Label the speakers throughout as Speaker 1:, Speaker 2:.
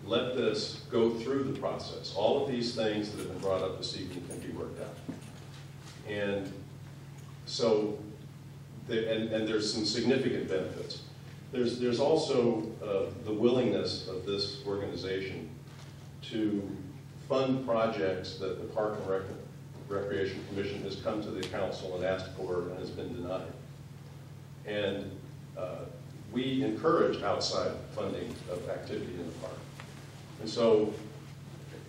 Speaker 1: let this go through the process. All of these things that have been brought up this evening can be worked out. And so, and there's some significant benefits. There's also the willingness of this organization to fund projects that the Park and Recreation Commission has come to the council and asked for and has been denied. And we encourage outside funding of activity in the park. And so,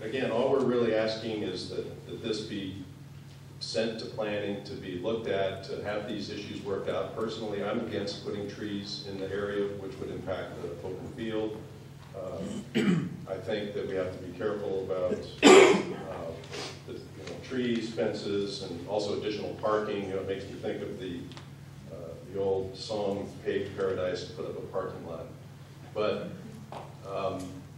Speaker 1: again, all we're really asking is that this be sent to planning, to be looked at, to have these issues worked out. Personally, I'm against putting trees in the area which would impact the open field. I think that we have to be careful about trees, fences, and also additional parking. It makes me think of the old song, Paved Paradise, Put Up a Parking Lot. But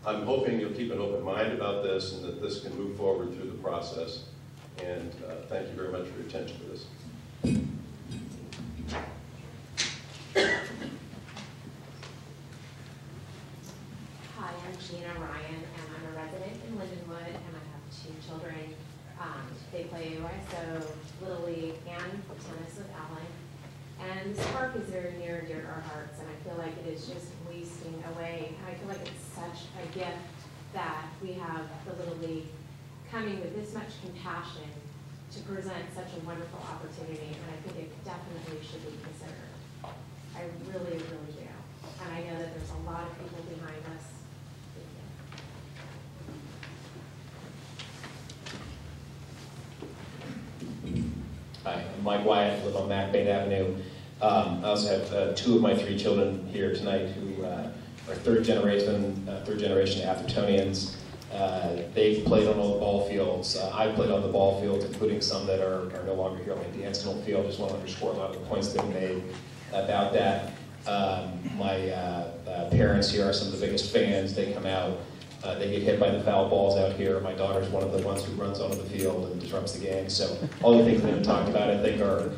Speaker 1: I'm hoping you'll keep an open mind about this and that this can move forward through the process. And thank you very much for your attention to this.
Speaker 2: Hi, I'm Gina Ryan, and I'm a resident in Lindenwood, and I have 2 children. They play USO, Little League, and tennis with Alan. And this park is very near and dear to our hearts, and I feel like it is just wasting away. And I feel like it's such a gift that we have the Little League coming with this much compassion to present such a wonderful opportunity, and I think it definitely should be considered. I really, really do. And I know that there's a lot of people behind us.
Speaker 3: Hi, I'm Mike Wyatt, I live on Mac Bain Avenue. I also have 2 of my 3 children here tonight who are third generation Athertonians. They've played on all the ball fields. I've played on the ball fields, including some that are no longer here, like the Anstonill Field. Just want to underscore a lot of the points that we made about that. My parents here are some of the biggest fans. They come out. They get hit by the foul balls out here. My daughter's one of the ones who runs onto the field and disrupts the game. So all the things that have been talked about, I think, are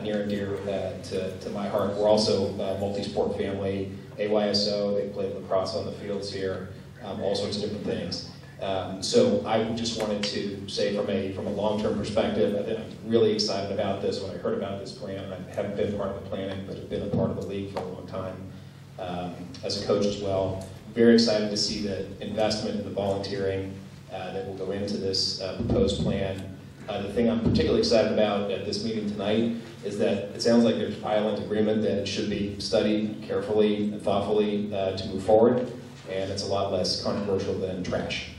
Speaker 3: near and dear to my heart. We're also a multi-sport family, AYSO. They play lacrosse on the fields here, all sorts of different things. So I just wanted to say from a long-term perspective, I'm really excited about this. When I heard about this plan, I haven't been part of the planning, but have been a part of the league for a long time as a coach as well. Very excited to see the investment in the volunteering that will go into this proposed plan. The thing I'm particularly excited about at this meeting tonight is that it sounds like there's violent agreement that it should be studied carefully and thoughtfully to move forward, and it's a lot less controversial than trash.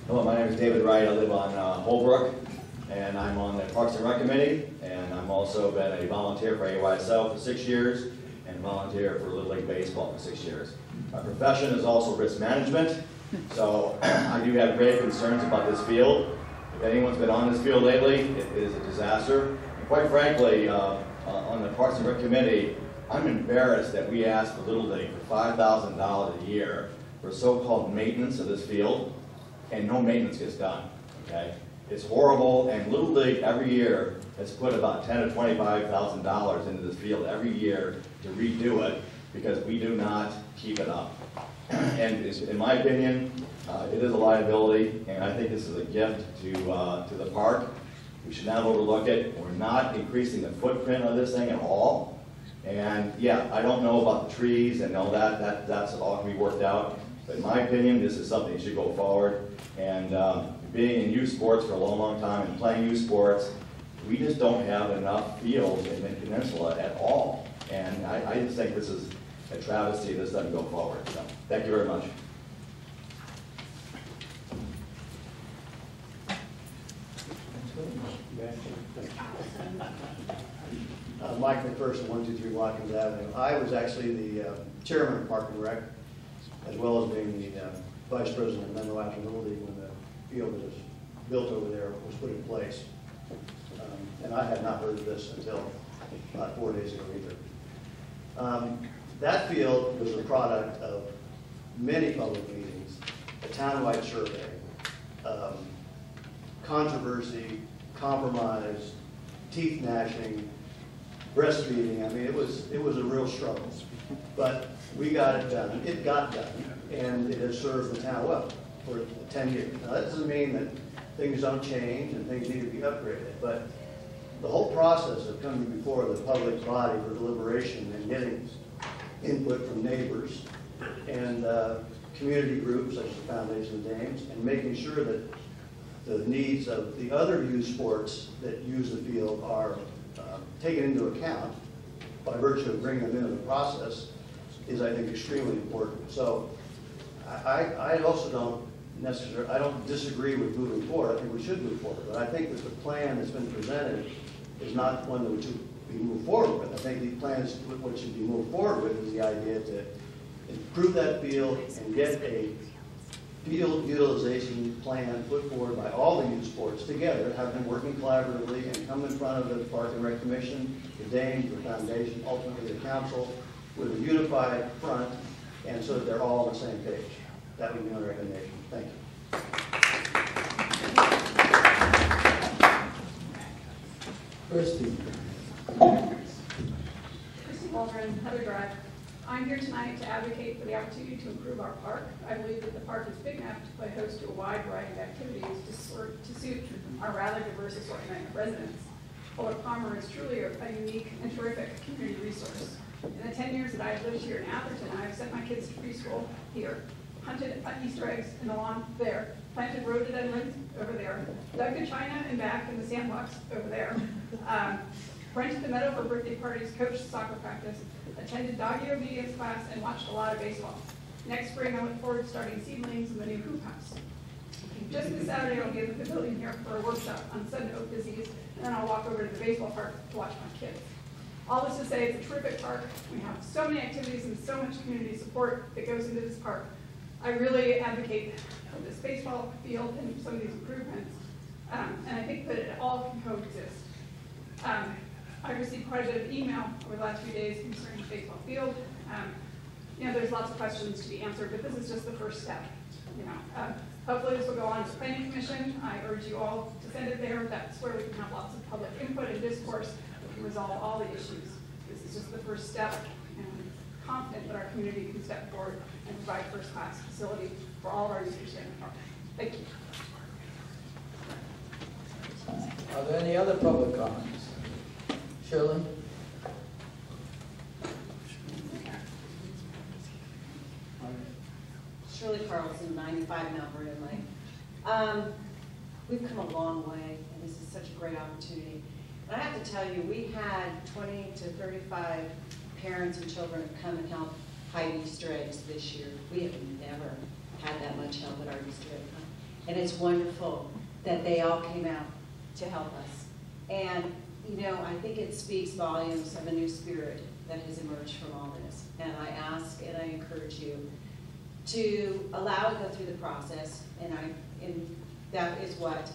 Speaker 4: Hello, my name is David Wright. I live on Holbrook, and I'm on the Parks and Rec Committee, and I'm also been a volunteer for AYSL for 6 years and volunteer for Little League Baseball for 6 years. My profession is also risk management, so I do have grave concerns about this field. If anyone's been on this field lately, it is a disaster. And quite frankly, on the Parks and Rec Committee, I'm embarrassed that we asked for Little League for $5,000 a year for so-called maintenance of this field, and no maintenance gets done, okay? It's horrible, and Little League every year has put about $10,000 to $25,000 into this field every year to redo it because we do not keep it up. And in my opinion, it is a liability, and I think this is a gift to the park. We should not overlook it. We're not increasing the footprint of this thing at all. And yeah, I don't know about the trees and all that's all can be worked out. But in my opinion, this is something that should go forward. And being in youth sports for a long, long time and playing youth sports, we just don't have enough fields in the peninsula at all. And I just think this is a travesty this doesn't go forward. So thank you very much.
Speaker 5: Mike McPherson, 123 Watkins Avenue. I was actually the chairman of Park and Rec, as well as being the vice president of Menlo Avenue Little League when the field that was built over there was put in place. And I had not heard of this until about 4 days ago either. That field was a product of many public meetings, a townwide survey, controversy, compromise, teeth gnashing, breastfeeding. I mean, it was a real struggle. But we got it done. It got done, and it has served the town well for 10 years. Now, that doesn't mean that things don't change and things need to be upgraded, but the whole process of coming before the public body for deliberation and getting input from neighbors and community groups such as the Foundation of Dames, and making sure that the needs of the other youth sports that use the field are taken into account by virtue of bringing them into the process is, I think, extremely important. So I also I don't disagree with moving forward. I think we should move forward. But I think that the plan that's been presented is not one that we should be moved forward with. I think the plan is what should be moved forward with is the idea to improve that field and get a field utilization plan put forward by all the youth sports together, have them working collaboratively, and come in front of the Park and Rec Commission, the Dames, the Foundation, ultimately the council, with a unified front, and so that they're all on the same page. That would be my recommendation. Thank you.
Speaker 6: Christy.
Speaker 7: Christy Waldron, Heather Drive. I'm here tonight to advocate for the opportunity to improve our park. I believe that the park is big enough to play host to a wide variety of activities to suit our rather diverse assortment of residents. Fuller Palmer is truly a unique and terrific community resource. In the 10 years that I've lived here in Atherton, I've sent my kids to preschool here, hunted Easter eggs in the lawn there, planted rhododendrons over there, dug the china and back in the sandbox over there, rented the meadow for birthday parties, coached soccer practice, attended doggy obedience class, and watched a lot of baseball. Next spring, I look forward to starting seedlings in the new hoop house. Just this Saturday, I'll be in the pavilion here for a workshop on sudden oak disease, and then I'll walk over to the baseball park to watch my kids. All this to say, it's a terrific park. We have so many activities and so much community support that goes into this park. I really advocate for this baseball field and some of these improvements, and I think that it all can coexist. I received quite a bit of email over the last few days concerning the baseball field. There's lots of questions to be answered, but this is just the first step. Hopefully this will go on to the Planning Commission. I urge you all to send it there. That's where we can have lots of public input and discourse. We can resolve all the issues. This is just the first step, and I'm confident that our community can step forward and provide first-class facility for all of our users here in the park. Thank you.
Speaker 6: Are there any other public comments? Shirley?
Speaker 8: Shirley Carlson, 95 Mount Vernon Lane. We've come a long way, and this is such a great opportunity. And I have to tell you, we had 20 to 35 parents and children come and help hide Easter eggs this year. We have never had that much help at our Easter egg hunt. And it's wonderful that they all came out to help us. And, I think it speaks volumes of a new spirit that has emerged from all this. And I ask and I encourage you to allow it to go through the process, and that is what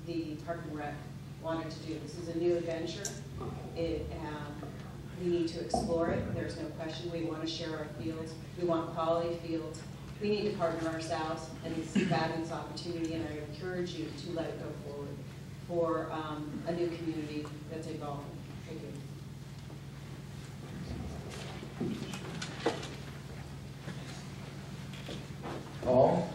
Speaker 8: the Park and Rec wanted to do. This is a new adventure. We need to explore it. There's no question. We want to share our fields. We want quality fields. We need to partner ourselves, and it's a fabulous opportunity, and I encourage you to let it go forward for a new community that's evolving. Thank you.
Speaker 6: Paul?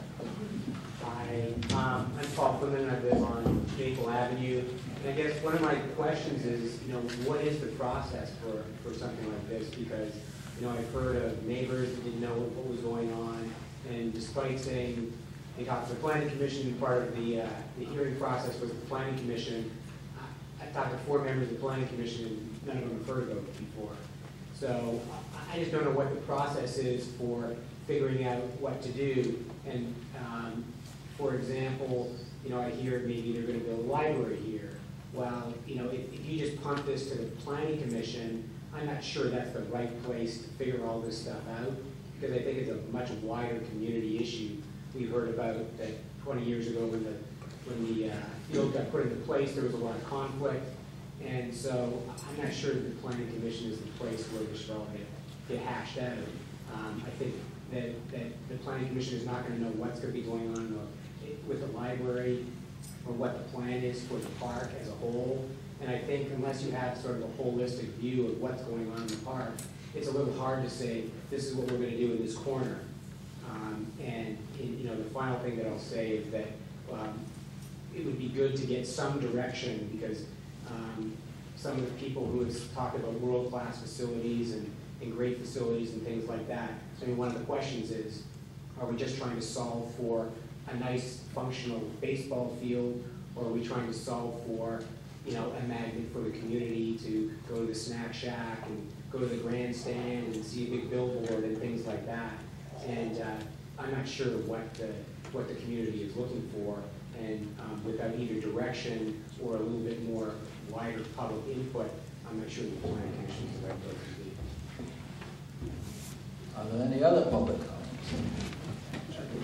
Speaker 9: Hi, I'm Paul Quinlan. I live on Maple Avenue. And I guess one of my questions is, what is the process for something like this? Because, I've heard of neighbors that didn't know what was going on, and despite saying they talked to the Planning Commission, part of the hearing process was the Planning Commission. I talked to 4 members of the Planning Commission, and none of them have heard of it before. So I just don't know what the process is for figuring out what to do. And for example, I hear maybe they're going to build a library here. Well, if you just punt this to the Planning Commission, I'm not sure that's the right place to figure all this stuff out, because I think it's a much wider community issue. We heard about that 20 years ago when the field got put into place, there was a lot of conflict, and so I'm not sure that the Planning Commission is the place where this should all get hashed out. I think that the Planning Commission is not going to know what's going to be going on with the library or what the plan is for the park as a whole. And I think unless you have sort of a holistic view of what's going on in the park, it's a little hard to say, this is what we're going to do in this corner. The final thing that I'll say is that it would be good to get some direction, because some of the people who have talked about world-class facilities and great facilities and things like that. So I mean, one of the questions is, are we just trying to solve for a nice functional baseball field, or are we trying to solve for, a magnet for the community to go to the snack shack and go to the grandstand and see a big billboard and things like that? And I'm not sure what the community is looking for, and without either direction or a little bit more wider public input, I'm not sure the planning commission is the right place to be.
Speaker 6: Are there any other public comments?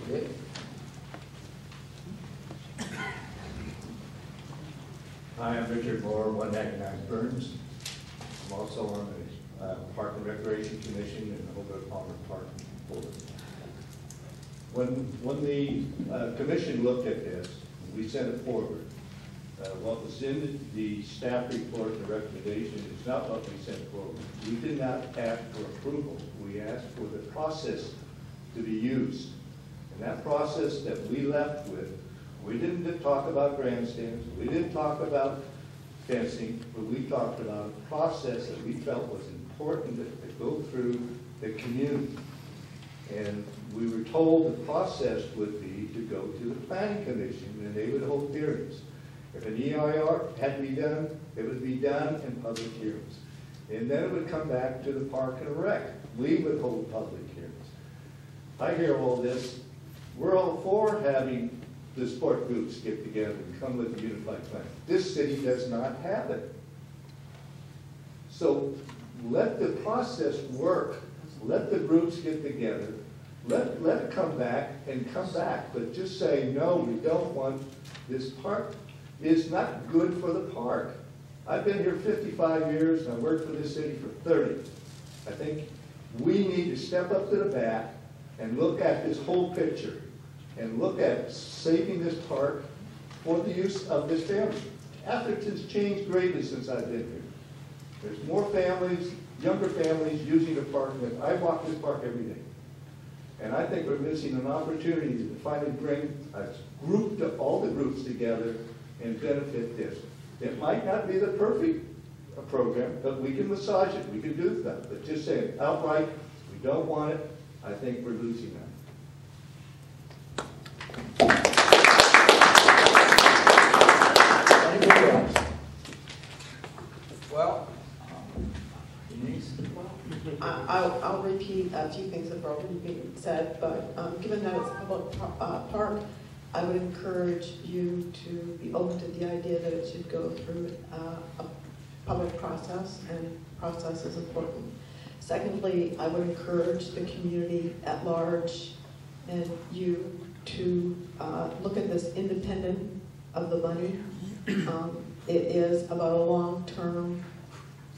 Speaker 6: Okay.
Speaker 10: Hi, I'm Richard Moore, 199 Burns. I'm also on the Park and Recreation Commission and the Hobart Palmer Park Board. When the commission looked at this, we sent it forward. What was in the staff report and the recommendation is not what we sent forward. We did not ask for approval. We asked for the process to be used. And that process that we left with, we didn't talk about grandstands, we didn't talk about fencing, but we talked about a process that we felt was important to go through the community. And we were told the process would be to go to the planning commission and they would hold hearings. If an EIR had to be done, it would be done in public hearings. And then it would come back to the Park and Rec. We would hold public hearings. I hear all this. We're all for having the sport groups get together and come with a unified plan. This city does not have it. So let the process work. Let the groups get together. Let it come back and come back. But just say, no, we don't want this park. It's not good for the park. I've been here 55 years and I worked for this city for 30. I think we need to step up to the bat and look at this whole picture and look at saving this park for the use of this family. Atherton's changed greatly since I've been here. There's more families, younger families using the park. I walk this park every day. And I think we're missing an opportunity to finally bring all the groups together and benefit this. It might not be the perfect program, but we can massage it, we can do that. But just saying outright, we don't want it, I think we're losing that.
Speaker 6: Anybody else? Well, Denise?
Speaker 11: I'll repeat a few things that have already been said, but given that it's a public park, I would encourage you to be open to the idea that it should go through a public process, and process is important. Secondly, I would encourage the community at large and you to look at this independent of the money. It is about a long-term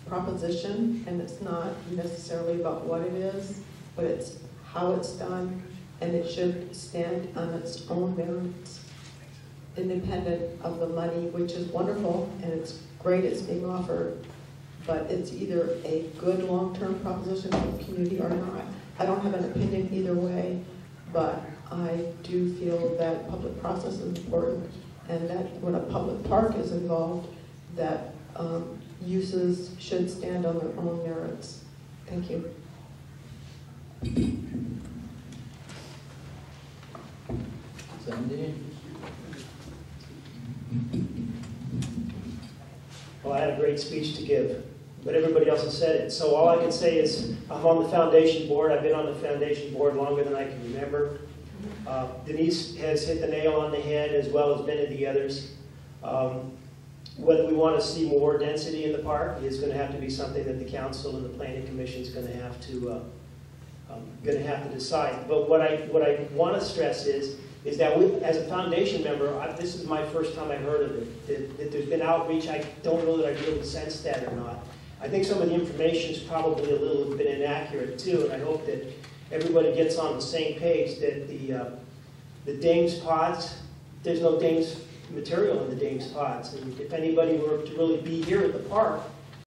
Speaker 11: proposition, and it's not necessarily about what it is, but it's how it's done, and it should stand on its own merits, independent of the money, which is wonderful, and it's great it's being offered, but it's either a good long-term proposition for the community or not. I don't have an opinion either way, but I do feel that public process is important, and that when a public park is involved, that uses should stand on their own merits. Thank you.
Speaker 6: Sandy?
Speaker 12: Well, I had a great speech to give, but everybody else has said it. So all I can say is I'm on the foundation board. I've been on the foundation board longer than I can remember. Denise has hit the nail on the head, as well as many of the others. Whether we want to see more density in the park is going to have to be something that the council and the planning commission is going to have to decide. But what I want to stress is that we, as a foundation member, this is my first time I've heard of it, that there's been outreach. I don't know that I really sensed that or not. I think some of the information is probably a little bit inaccurate too, and I hope that everybody gets on the same page that the Dames pods, there's no Dames material in the Dames pots. And if anybody were to really be here at the park,